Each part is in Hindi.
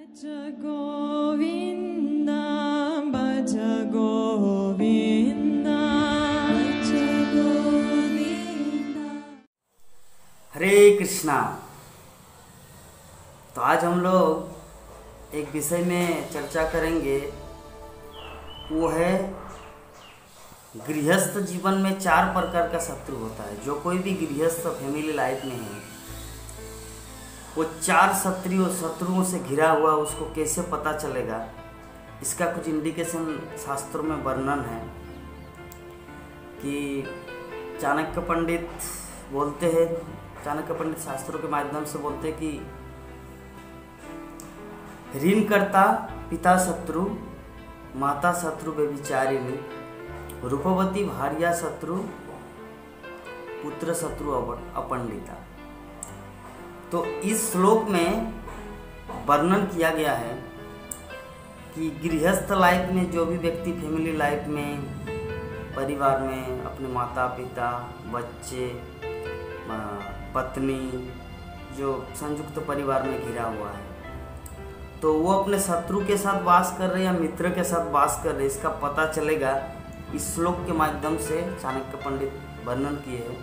भज गोविंदा भज गोविंदा भज गोविंदा। हरे कृष्णा। तो आज हम लोग एक विषय में चर्चा करेंगे, वो है गृहस्थ जीवन में 4 प्रकार का शत्रु होता है। जो कोई भी गृहस्थ फैमिली लाइफ में है, वो 4 शत्रुओं से घिरा हुआ, उसको कैसे पता चलेगा, इसका कुछ इंडिकेशन शास्त्रों में वर्णन है। कि चाणक्य पंडित बोलते हैं, चाणक्य पंडित शास्त्रों के माध्यम से बोलते हैं कि ऋणकर्ता पिता शत्रु, माता शत्रु व्यभिचारिणी, रूपवती भार्या शत्रु, पुत्र शत्रु अपंडिता। तो इस श्लोक में वर्णन किया गया है कि गृहस्थ लाइफ में जो भी व्यक्ति फैमिली लाइफ में, परिवार में अपने माता पिता, बच्चे, पत्नी, जो संयुक्त परिवार में घिरा हुआ है, तो वो अपने शत्रु के साथ वास कर रहे या मित्र के साथ वास कर रहे, इसका पता चलेगा इस श्लोक के माध्यम से चाणक्य पंडित वर्णन किए हैं।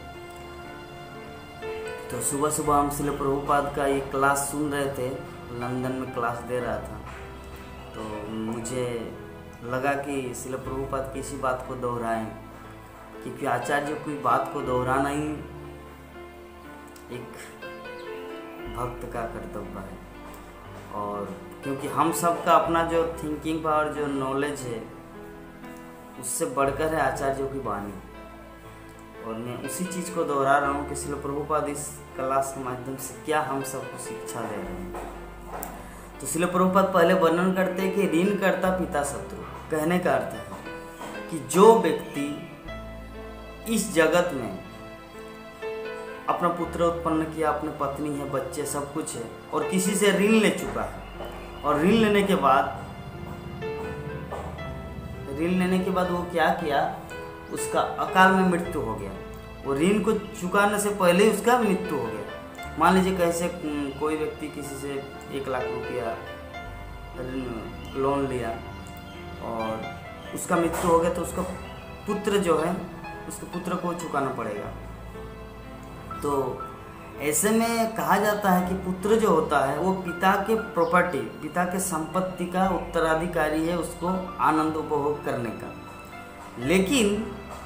तो सुबह सुबह हम श्रील प्रभुपाद का एक क्लास सुन रहे थे, लंदन में क्लास दे रहा था। तो मुझे लगा कि श्रील प्रभुपाद की इसी बात को दोहराएं, क्योंकि आचार्य कोई बात को दोहराना ही एक भक्त का कर्तव्य है। और क्योंकि हम सब का अपना जो थिंकिंग पावर, जो नॉलेज है, उससे बढ़कर है आचार्यों की वाणी। और मैं उसी चीज़ को दोहरा रहा हूँ कि श्रील प्रभुपाद इस क्लास के माध्यम से क्या हम सबको शिक्षा दे रहे हैं। तो श्रील प्रभुपाद पहले वर्णन करते हैं कि ऋणकर्ता पिता शत्रु। कहने का अर्थ है कि जो व्यक्ति इस जगत में अपना पुत्र उत्पन्न किया, अपने पत्नी है, बच्चे, सब कुछ है, और किसी से ऋण ले चुका है, और ऋण लेने के बाद वो क्या किया, उसका अकाल में मृत्यु हो गया। वो ऋण को चुकाने से पहले ही उसका मृत्यु हो गया। मान लीजिए कैसे कोई व्यक्ति किसी से 1 लाख रुपया लोन लिया और उसका मृत्यु हो गया, तो उसका पुत्र जो है, उसके पुत्र को चुकाना पड़ेगा। तो ऐसे में कहा जाता है कि पुत्र जो होता है वो पिता के प्रॉपर्टी, पिता के संपत्ति का उत्तराधिकारी है, उसको आनंद उपभोग करने का। लेकिन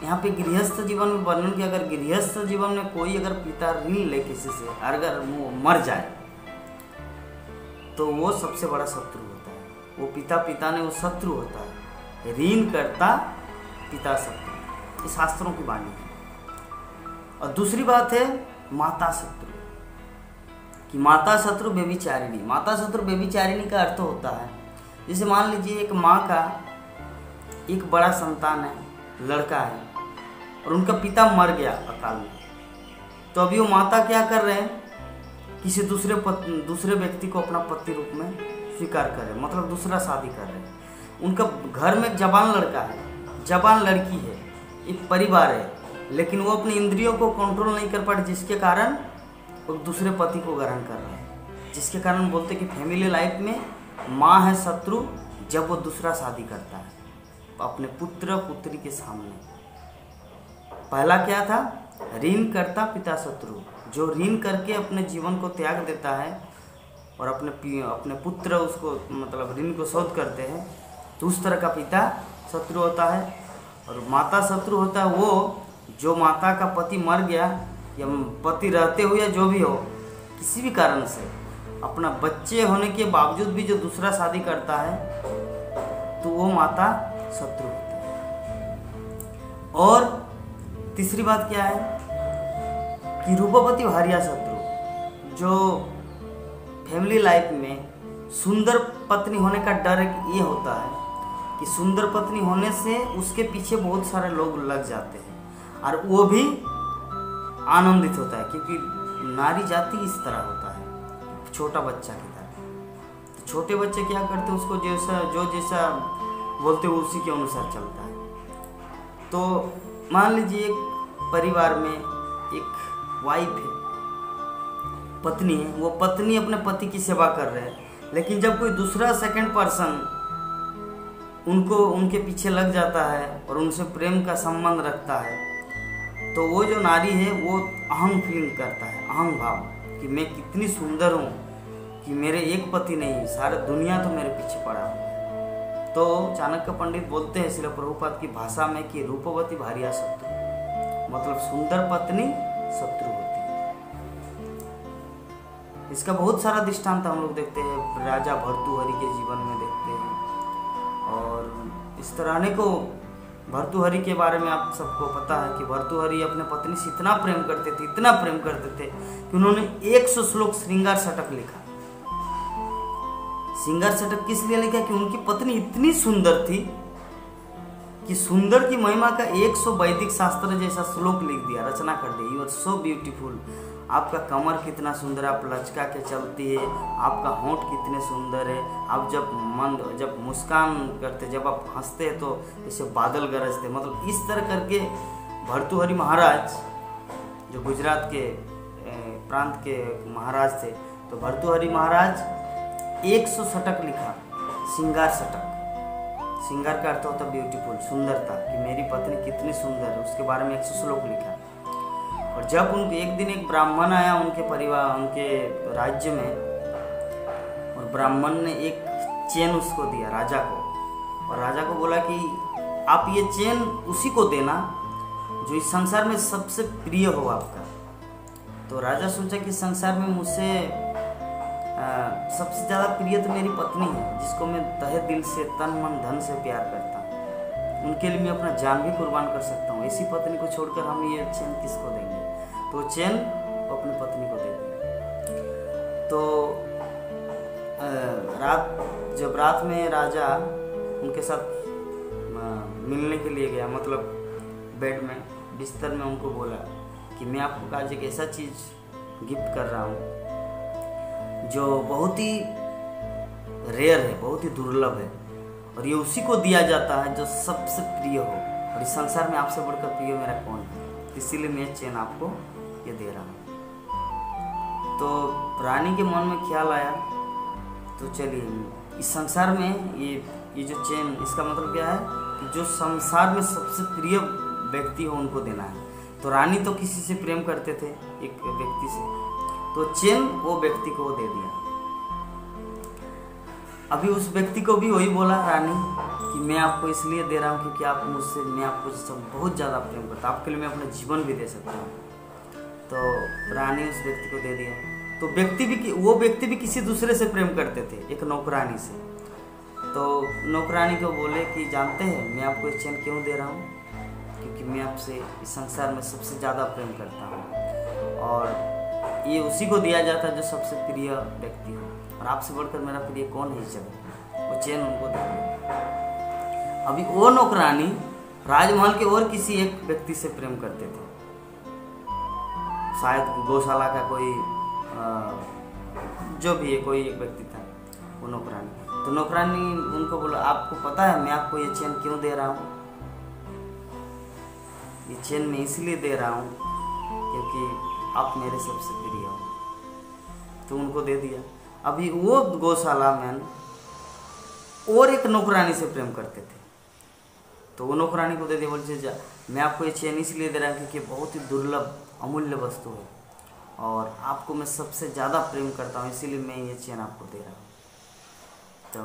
यहाँ पे गृहस्थ जीवन में वर्णन किया, अगर गृहस्थ जीवन में कोई अगर पिता ऋण ले किसी से, अगर वो मर जाए, तो वो सबसे बड़ा शत्रु होता है। वो पिता ने वो शत्रु होता है। ऋण करता पिता शत्रु, ये शास्त्रों की वाणी है। और दूसरी बात है माता शत्रु, कि माता शत्रु व्यभिचारिणी। माता शत्रु व्यभिचारिणी का अर्थ होता है, जैसे मान लीजिए एक माँ का एक बड़ा संतान है, लड़का है, और उनका पिता मर गया अकाल में। तो अभी वो माता क्या कर रहे हैं, किसी दूसरे व्यक्ति को अपना पति रूप में स्वीकार कर रहे हैं, मतलब दूसरा शादी कर रहे हैं। उनका घर में जवान लड़का है, जवान लड़की है, एक परिवार है, लेकिन वो अपनी इंद्रियों को कंट्रोल नहीं कर पाते, जिसके कारण वो दूसरे पति को ग्रहण कर रहे हैं। जिसके कारण बोलते कि फैमिली लाइफ में माँ है शत्रु जब वो दूसरा शादी करता है अपने पुत्र पुत्री के सामने। पहला क्या था, ऋण करता पिता शत्रु, जो ऋण करके अपने जीवन को त्याग देता है और अपने पुत्र उसको, मतलब ऋण को शोध करते हैं, तो उस तरह का पिता शत्रु होता है। और माता शत्रु होता है वो जो माता का पति मर गया, या पति रहते हुए, या जो भी हो, किसी भी कारण से अपना बच्चे होने के बावजूद भी जो दूसरा शादी करता है, तो वो माता शत्रु होता है। और तीसरी बात क्या है कि रूपवती भार्या शत्रु, जो फैमिली लाइफ में सुंदर पत्नी होने का डर ये होता है कि सुंदर पत्नी होने से उसके पीछे बहुत सारे लोग लग जाते हैं, और वो भी आनंदित होता है, क्योंकि नारी जाति इस तरह होता है, छोटा बच्चा की तरह। तो छोटे बच्चे क्या करते हैं, उसको जैसा बोलते हैं उसी के अनुसार चलता है। तो मान लीजिए एक परिवार में एक वाइफ है, पत्नी है, वो पत्नी अपने पति की सेवा कर रहे हैं, लेकिन जब कोई दूसरा सेकंड पर्सन उनको उनके पीछे लग जाता है और उनसे प्रेम का संबंध रखता है, तो वो जो नारी है वो अहम फील करता है, अहम भाव कि मैं कितनी सुंदर हूँ कि मेरे एक पति नहीं, सारा दुनिया तो मेरे पीछे पड़ा है। तो चाणक्य पंडित बोलते हैं श्रील प्रभुपाद की भाषा में कि रूपवती भार्या शत्रु, मतलब सुंदर पत्नी शत्रु होती है। इसका बहुत सारा दृष्टांत हम लोग देखते हैं, राजा भर्तृहरि के जीवन में देखते हैं। और इस तरह को भर्तृहरि के बारे में आप सबको पता है कि भर्तृहरि अपने पत्नी से इतना प्रेम करते थे, इतना प्रेम करते थे कि उन्होंने 100 श्लोक श्रृंगार षटक लिखा। श्रृंगार षटक किस लिए लिखा कि उनकी पत्नी इतनी सुंदर थी कि सुंदर की महिमा का 100 वैदिक शास्त्र जैसा श्लोक लिख दिया, रचना कर दी। यू आर सो ब्यूटीफुल, आपका कमर कितना सुंदर, आप लचका के चलती है, आपका होंठ कितने सुंदर है, आप जब मुस्कान करते, जब आप हंसते हैं तो जैसे बादल गरजते। मतलब इस तरह करके भर्तृहरि महाराज जो गुजरात के प्रांत के महाराज थे, तो भर्तृहरि महाराज 100 षटक लिखा, श्रृंगार षटक। श्रृंगार का अर्थ होता है ब्यूटीफुल, सुंदरता, कि मेरी पत्नी कितनी सुंदर है, उसके बारे में 100 श्लोक लिखा। और जब उनके एक दिन एक ब्राह्मण आया उनके परिवार, उनके राज्य में, और ब्राह्मण ने एक चेन उसको दिया राजा को, और राजा को बोला कि आप ये चेन उसी को देना जो इस संसार में सबसे प्रिय हो आपका। तो राजा सोचा कि संसार में मुझसे सबसे ज़्यादा प्रिय तो मेरी पत्नी है, जिसको मैं तहे दिल से, तन मन धन से प्यार करता हूँ। उनके लिए मैं अपना जान भी कुर्बान कर सकता हूँ। ऐसी पत्नी को छोड़कर हम ये चेन किसको देंगे? तो चेन वो अपनी पत्नी को दे दिया। तो जब रात में राजा उनके साथ मिलने के लिए गया, मतलब बेड में, बिस्तर में, उनको बोला कि मैं आपको आज एक ऐसा चीज़ गिफ्ट कर रहा हूँ जो बहुत ही रेयर है, बहुत ही दुर्लभ है, और ये उसी को दिया जाता है जो सबसे प्रिय हो, और इस संसार में आपसे बढ़कर प्रिय मेरा कौन है, इसीलिए मैं चेन आपको ये दे रहा हूँ। तो रानी के मन में ख्याल आया, तो चलिए इस संसार में ये जो चेन, इसका मतलब क्या है कि जो संसार में सबसे प्रिय व्यक्ति हो उनको देना है। तो रानी तो किसी से प्रेम करते थे, एक व्यक्ति से, तो चेन वो व्यक्ति को दे दिया। अभी उस व्यक्ति को भी वही बोला रानी कि मैं आपको इसलिए दे रहा हूँ क्योंकि आप मुझसे, मैं आपको बहुत ज़्यादा प्रेम करता हूँ, आपके लिए मैं अपना जीवन भी दे सकता हूँ। तो रानी उस व्यक्ति को दे दिया। तो वो व्यक्ति भी किसी दूसरे से प्रेम करते थे, एक नौकरानी से। तो नौकरानी को बोले कि जानते हैं मैं आपको इस चेन क्यों दे रहा हूँ? क्योंकि मैं आपसे इस संसार में सबसे ज़्यादा प्रेम करता हूँ, और ये उसी को दिया जाता है जो सबसे प्रिय व्यक्ति हो, और आपसे बढ़कर मेरा प्रिय कौन है इस जगह। वो चेन उनको दे दिया। अभी वो नौकरानी राजमहल के और किसी एक व्यक्ति से प्रेम करते थे, शायद गौशाला का कोई जो भी है, कोई एक व्यक्ति था वो नौकरानी। तो नौकरानी उनको बोला आपको पता है मैं आपको ये चेन क्यों दे रहा हूँ? ये चेन मैं इसलिए दे रहा हूँ क्योंकि आप मेरे सबसे प्रिय हो। तो उनको दे दिया। अभी वो गौशाला में और एक नौकरानी से प्रेम करते थे, तो वो नौकरानी को दे दिया। बोलते जा मैं आपको ये चेन इसलिए दे रहा हूँ क्योंकि बहुत ही दुर्लभ अमूल्य वस्तु है, और आपको मैं सबसे ज़्यादा प्रेम करता हूँ, इसीलिए मैं ये चेन आपको दे रहा हूँ। तो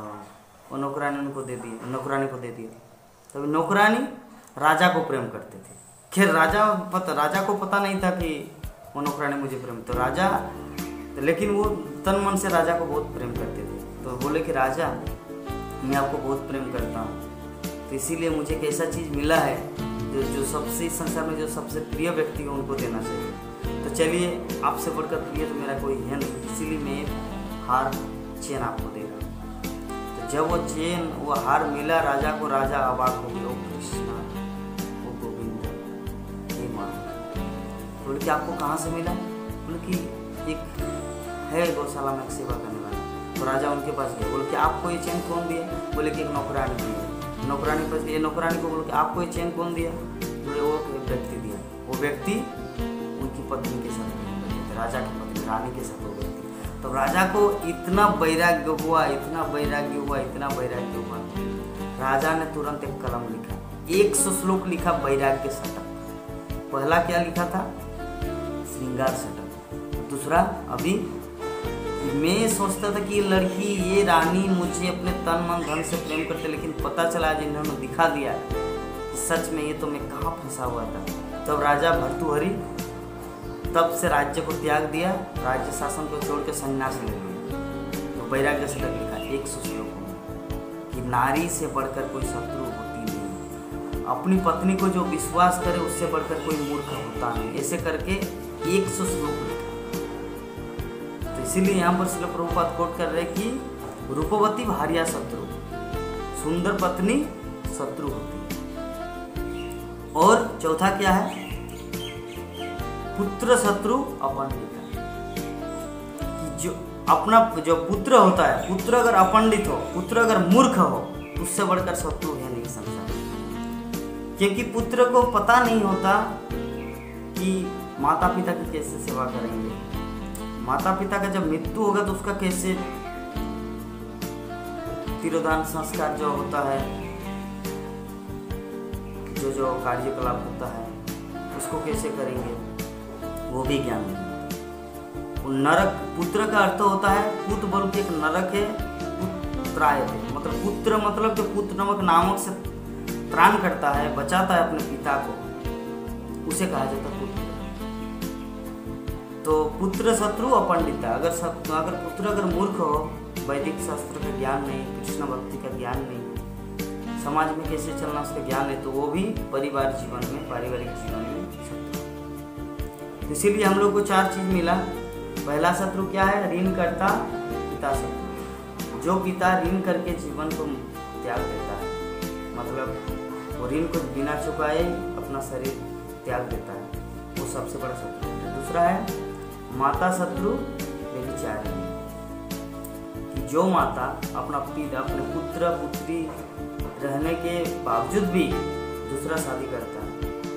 वो नौकरानी को दे दिया। तो नौकरानी राजा को प्रेम करते थे। खैर राजा को पता नहीं था कि वो नौकरानी मुझे प्रेम, तो राजा, लेकिन वो तन मन से राजा को बहुत प्रेम करते थे। तो बोले कि राजा मैं आपको बहुत प्रेम करता हूँ, तो इसीलिए मुझे एक ऐसा चीज़ मिला है जो सबसे इस संसार में जो सबसे प्रिय व्यक्ति है उनको देना चाहिए। तो चलिए आपसे बढ़कर प्रिय तो मेरा कोई है नहीं, इसीलिए मैं हार चेन आपको दे रहा हूँ। तो जब वो चेन, वो हार मिला राजा को, राजा अवाक हो गया। ओ कृष्णा, ओ गोविंद, हे माँ। बोले कि आपको कहाँ से मिला? बोले कि एक है गौशाला में एक सेवा करने वाला। तो राजा उनके पास गया। बोले कि आपको ये चेन कौन दिया? बोले कि एक नौकरानी दिया। नौकरानी पास गया, नौकरानी को बोले कि आपको ये चेन कौन दिया? बोले वो व्यक्ति दिया। वो व्यक्ति उनकी पत्नी के साथ, राजा की पत्नी रानी के साथ वो व्यक्ति। तो राजा को इतना वैराग्य हुआ, राजा ने तुरंत एक कलम लिखा, 100 श्लोक लिखा वैराग्य शतक। पहला क्या लिखा था? श्रृंगार शतक। दूसरा, अभी मैं सोचता था कि ये लड़की, ये रानी मुझे अपने तन मन धन से प्रेम करते, लेकिन पता चला आज इन्होंने दिखा दिया कि सच में ये तो मैं कहाँ फंसा हुआ था। तब राजा भर्तृहरि तब से राज्य को त्याग दिया, राज्य शासन को छोड़ के संन्यास ले लिया। तो वैराग्य शतक लिखा 100 श्लोकों में कि नारी से बढ़कर कोई शत्रु होती नहीं, अपनी पत्नी को जो विश्वास करे उससे बढ़कर कोई मूर्ख होता नहीं, ऐसे करके 100 श्लोक लिखा। तो इसीलिए यहाँ पर श्रील प्रभुपाद कोट कर रहे कि रूपवती भार्या शत्रु, सुंदर पत्नी शत्रु होती है। और चौथा क्या है? पुत्र शत्रु अपंडित, कि जो पुत्र होता है, पुत्र अगर अपंडित हो, पुत्र अगर मूर्ख हो, उससे बढ़कर शत्रु है नहीं संसार। क्योंकि पुत्र को पता नहीं होता कि माता पिता की कैसे सेवा करेंगे, माता पिता का जब मृत्यु होगा तो उसका कैसे तिरोधान संस्कार जो होता है, जो कार्यकलाप होता है, उसको कैसे करेंगे, वो भी ज्ञान नहीं। नरक, पुत्र का अर्थ होता है, पुत्र बोल के एक नरक है, पुत्राय है, मतलब पुत्र मतलब जो पुत्र नामक से त्राण करता है, बचाता है अपने पिता को, उसे कहा जाता है पुत्र। तो पुत्र शत्रु अपंडिता, अगर पुत्र अगर मूर्ख हो, वैदिक शास्त्र का ज्ञान नहीं, कृष्ण भक्ति का ज्ञान नहीं, समाज में कैसे चलना उसका ज्ञान है, तो वो भी पारिवारिक जीवन में शत्रु। इसीलिए हम लोग को 4 चीज मिला। पहला शत्रु क्या है? ऋण करता पिता शत्रु, जो पिता ऋण करके जीवन को त्याग देता है, मतलब वो ऋण को बिना चुकाए अपना शरीर त्याग देता है, वो सबसे बड़ा शत्रु है। दूसरा है माता शत्रु व्यभिचारिणी, कि जो माता अपने पुत्र पुत्री रहने के बावजूद भी दूसरा शादी करता है,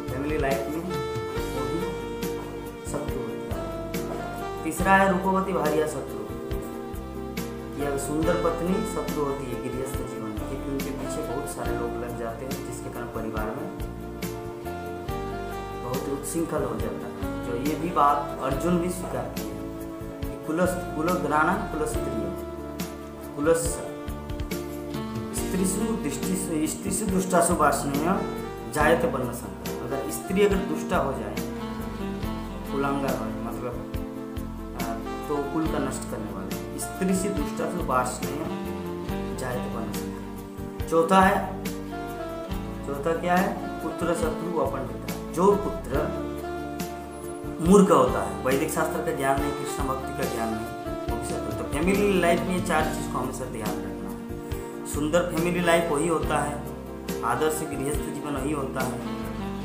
फैमिली लाइफ में वो भी शत्रु होता है। तीसरा है रूपवती भार्या शत्रु, कि अगर सुंदर पत्नी शत्रु होती है गृहस्थ जीवन में, क्योंकि उनके पीछे बहुत सारे लोग लग जाते हैं, जिसके कारण परिवार में बहुत उच्छृंखल हो जाता है। जो ये भी बात अर्जुन भी स्वीकार की है कि कुलग्राणा कुलस्त्रिय कुलस स्त्रीसु दुष्टासु वार्ष्णेय जायते वर्ण संकर। अगर स्त्री अगर दुष्टा हो जाए, कुलांगा हो, मतलब तो कुल का नष्ट करने वाले, स्त्री से दुष्टासु वार्ष्णेय जायते वर्ण संकर। चौथा क्या है? पुत्र शत्रु अपंडिता, जो पुत्र मूर्ख होता है, वैदिक शास्त्र का ज्ञान नहीं, कृष्ण भक्ति का ज्ञान नहीं, वो भी शत्रु। तो फैमिली लाइफ में ये 4 चीज को हमेशा ध्यान रखना है। सुंदर फैमिली लाइफ वही होता है, आदर्श गृहस्थ जीवन वही होता है,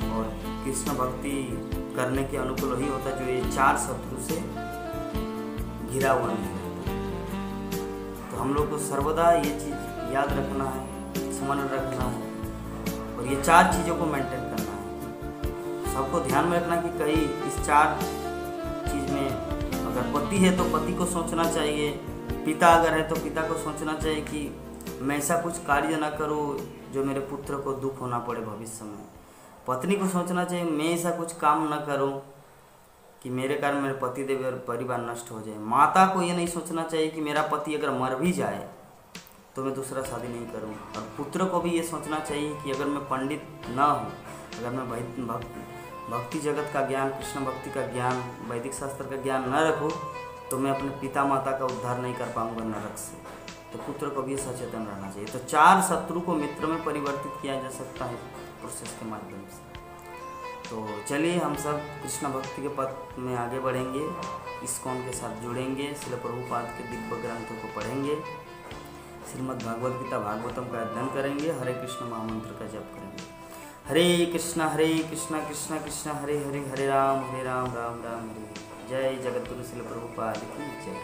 और कृष्ण भक्ति करने के अनुकूल वही होता है जो ये 4 शत्रु से घिरा हुआ नहीं रहता। तो हम लोग को सर्वदा ये चीज याद रखना है, स्मरण रखना है, और ये 4 चीजों को मेंटेन करना है। सबको ध्यान में रखना कि कहीं इस 4 चीज में अगर पति है तो पति को सोचना चाहिए, पिता अगर है तो पिता को सोचना चाहिए कि मैं ऐसा कुछ कार्य ना करूं जो मेरे पुत्र को दुख होना पड़े भविष्य में। पत्नी को सोचना चाहिए मैं ऐसा कुछ काम ना करूं कि मेरे कारण मेरे पति देव और परिवार नष्ट हो जाए। माता को ये नहीं सोचना चाहिए कि मेरा पति अगर मर भी जाए तो मैं दूसरा शादी नहीं करूं। और पुत्र को भी ये सोचना चाहिए कि अगर मैं पंडित ना हूँ, अगर मैं भक्ति जगत का ज्ञान, कृष्ण भक्ति का ज्ञान, वैदिक शास्त्र का ज्ञान न रखूँ तो मैं अपने पिता माता का उद्धार नहीं कर पाऊंगा नरक से। तो पुत्र को भी सचेतन रहना चाहिए। तो 4 शत्रु को मित्र में परिवर्तित किया जा सकता है प्रोसेस के माध्यम से। तो चलिए हम सब कृष्ण भक्ति के पथ में आगे बढ़ेंगे, इस्कॉन के साथ जुड़ेंगे, श्रील प्रभुपाद के दिव्य ग्रंथों को पढ़ेंगे, श्रीमद् भगवद गीता भागवतम का अध्ययन करेंगे, हरे कृष्ण महामंत्र का जप करेंगे। हरे कृष्ण कृष्ण कृष्ण हरे हरे, हरे राम राम राम हरे। जय जगतगुरु श्रील प्रभुपाद की जय।